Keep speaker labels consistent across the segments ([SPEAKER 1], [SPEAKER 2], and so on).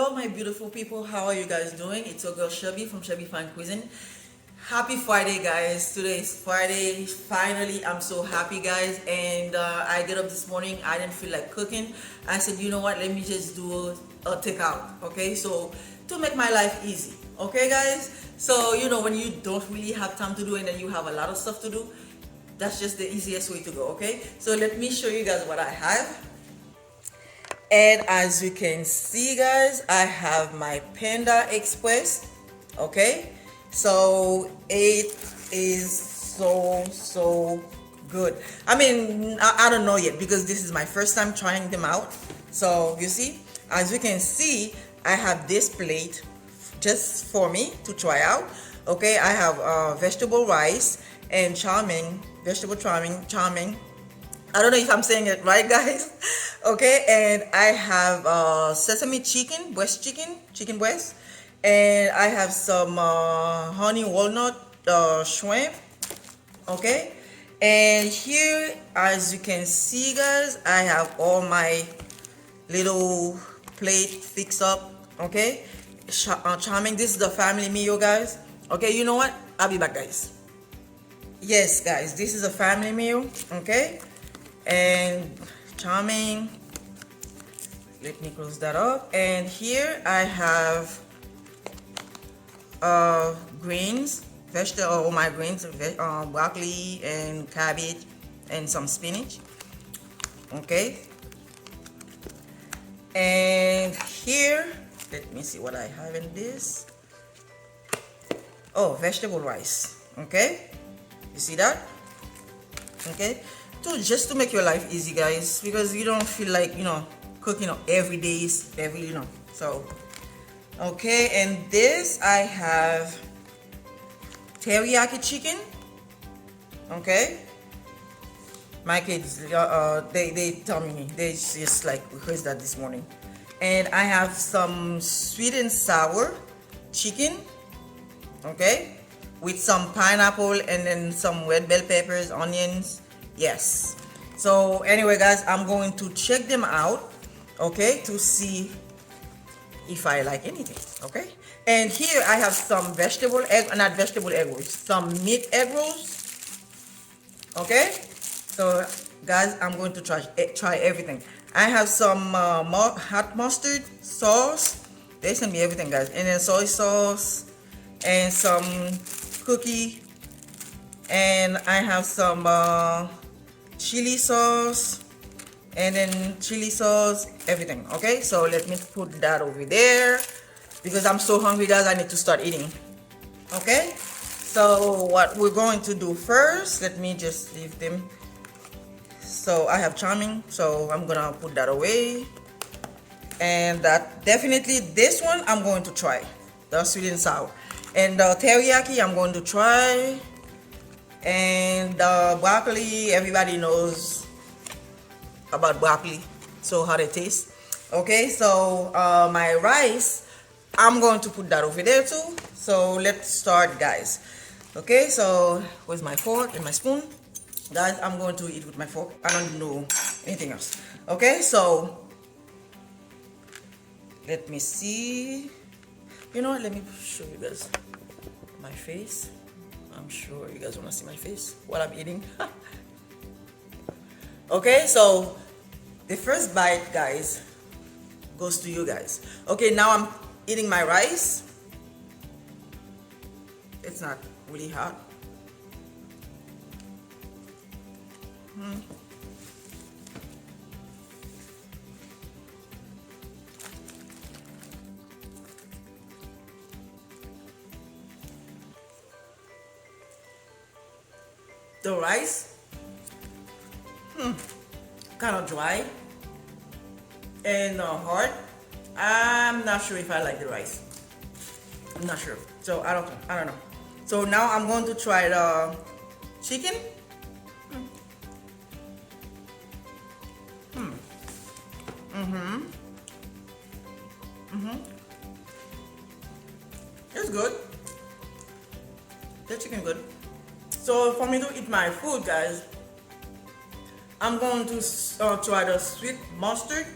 [SPEAKER 1] Hello, my beautiful people. How are you guys doing? It's your girl Shelby from Shelby Fine Cuisine. Happy Friday, guys. Today is Friday. Finally, I'm so happy, guys. And I get up this morning. I didn't feel like cooking. I said, you know what? Let me just do a takeout. Okay, so to make my life easy. Okay, guys. So when you don't really have time to do and then you have a lot of stuff to do, that's just the easiest way to go. Okay, so let me show you guys what I have. And as you can see, guys, I have my Panda Express. Okay, so it is so good. I mean, I don't know yet because this is my first time trying them out. So you see, as you can see, I have this plate just for me to try out. Okay, I have vegetable rice and vegetable charming. I don't know if I'm saying it right, guys. Okay, and I have sesame chicken breast, chicken breast, and I have some honey walnut shrimp. Okay, and here, as you can see, guys, I have all my little plate fixed up. Okay, charming. This is the family meal, guys. Okay, you know what? I'll be back, guys. Yes, guys, this is a family meal. Okay, and charming. Let me close that up. And here I have greens, vegetable, all my greens, broccoli and cabbage and some spinach. Okay, and here, let me see what I have in this. Oh, vegetable rice. Okay, you see that? Okay, just to make your life easy, guys, because you don't feel like cooking every day, so okay. And this, I have teriyaki chicken. Okay, my kids they tell me, they just like request that this morning. And I have some sweet and sour chicken, okay, with some pineapple and then some red bell peppers, onions. Yes. So anyway, guys, I'm going to check them out, okay, to see if I like anything. Okay, and here I have some not vegetable egg rolls, some meat egg rolls. Okay, so guys, I'm going to try everything. I have some hot mustard sauce. They sent me everything, guys, and then soy sauce and some cookie, and I have some chili sauce, and then chili sauce, everything. Okay, so let me put that over there because I'm so hungry, guys. I need to start eating. Okay, so what we're going to do first, let me just leave them. So I have charming, so I'm gonna put that away. And that definitely, this one I'm going to try, the sweet and sour. And the teriyaki I'm going to try. And the broccoli, everybody knows about broccoli, so how they taste. Okay, so my rice, I'm going to put that over there too. So let's start, guys. Okay, so where's my fork and my spoon? Guys, I'm going to eat with my fork. I don't know anything else. Okay, so let me see. You know what? Let me show you guys my face. I'm sure you guys want to see my face while I'm eating. Okay, so the first bite, guys, goes to you guys. Okay, now I'm eating my rice. It's not really hot. The rice, kind of dry and hard. I'm not sure if I like the rice. I'm not sure. So I don't know. So now I'm going to try the chicken. It's good. The chicken good. So for me to eat my food, guys, I'm going to try the sweet mustard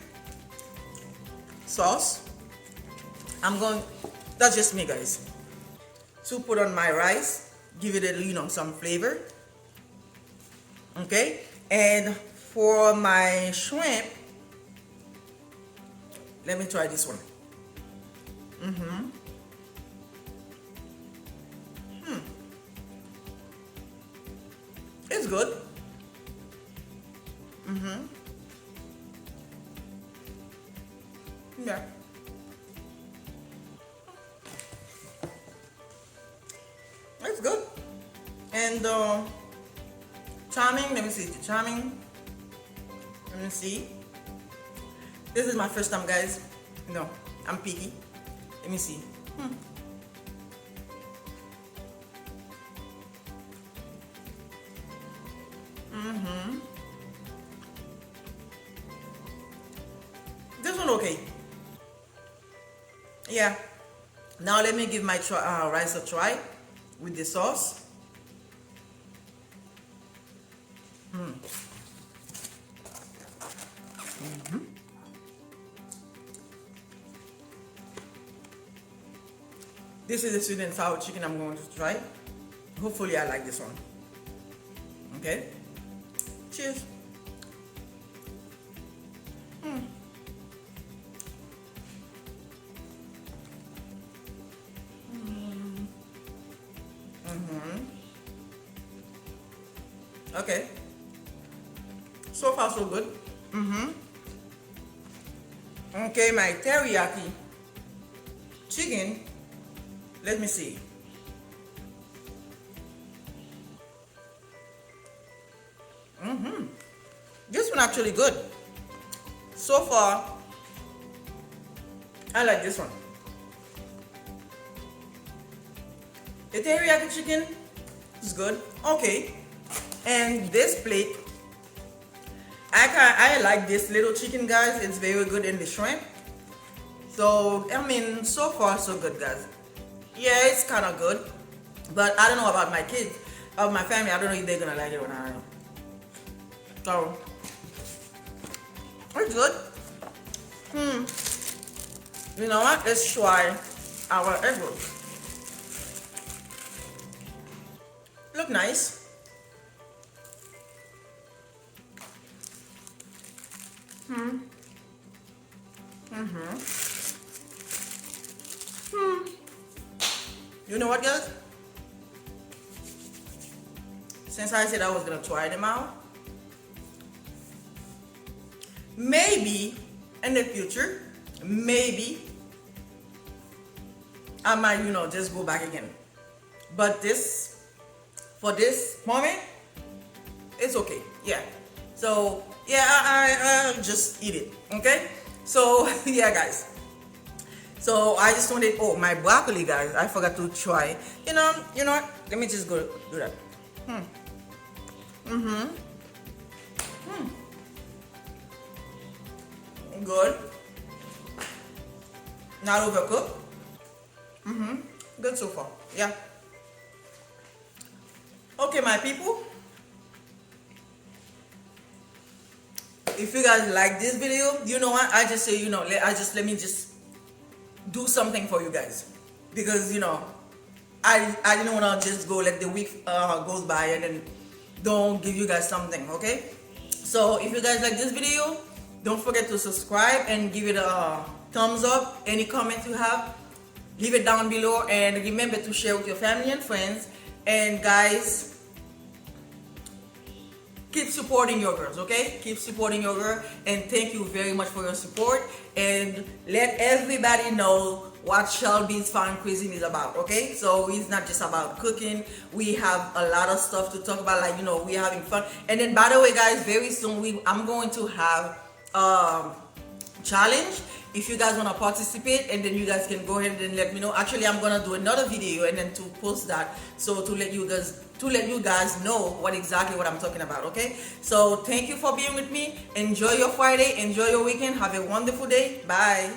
[SPEAKER 1] sauce. I'm going, that's just me guys, to put on my rice, give it a, some flavor. Okay, and for my shrimp, let me try this one. It's good. Yeah. It's good. And charming, let me see. Charming. Let me see. This is my first time, guys. No, I'm picky. Let me see. This one okay. Yeah. Now let me give my rice a try with the sauce. This is the sweet and sour chicken I'm going to try. Hopefully I like this one. Okay. Cheers. Okay. So far so good. Okay, my teriyaki chicken. Let me see. This one actually good. So far, I like this one. The teriyaki chicken is good. Okay. And this plate, I like this little chicken, guys. It's very good in the shrimp. So I mean, so far so good, guys. Yeah, it's kind of good, but I don't know about my kids, my family. I don't know if they're gonna like it or not. So it's good. You know what? Let's try our egg rolls. Look nice. You know what, guys? Since I said I was gonna try them out, maybe in the future, maybe I might, just go back again. But for this moment, it's okay. Yeah. So yeah, I just eat it. Okay. So yeah, guys. So I just wanted, oh, my broccoli, guys, I forgot to try. You know what? Let me just go do that. Good. Not overcooked. Good so far. Yeah. Okay, my people. If you guys like this video, you know what? I just say, let me just do something for you guys, because I didn't want to just go let the week goes by and then don't give you guys something. Okay, so if you guys like this video, don't forget to subscribe and give it a thumbs up. Any comment you have, leave it down below, and remember to share with your family and friends. And guys, keep supporting your girls, okay? Keep supporting your girl, and thank you very much for your support. And let everybody know what Shelby's Fine Cuisine is about, okay? So it's not just about cooking. We have a lot of stuff to talk about, like, we're having fun. And then, by the way, guys, very soon I'm going to have challenge. If you guys want to participate, and then you guys can go ahead and let me know. Actually, I'm gonna do another video and then to post that, so to let you guys know what I'm talking about. Okay, so thank you for being with me. Enjoy your Friday, enjoy your weekend, have a wonderful day. Bye.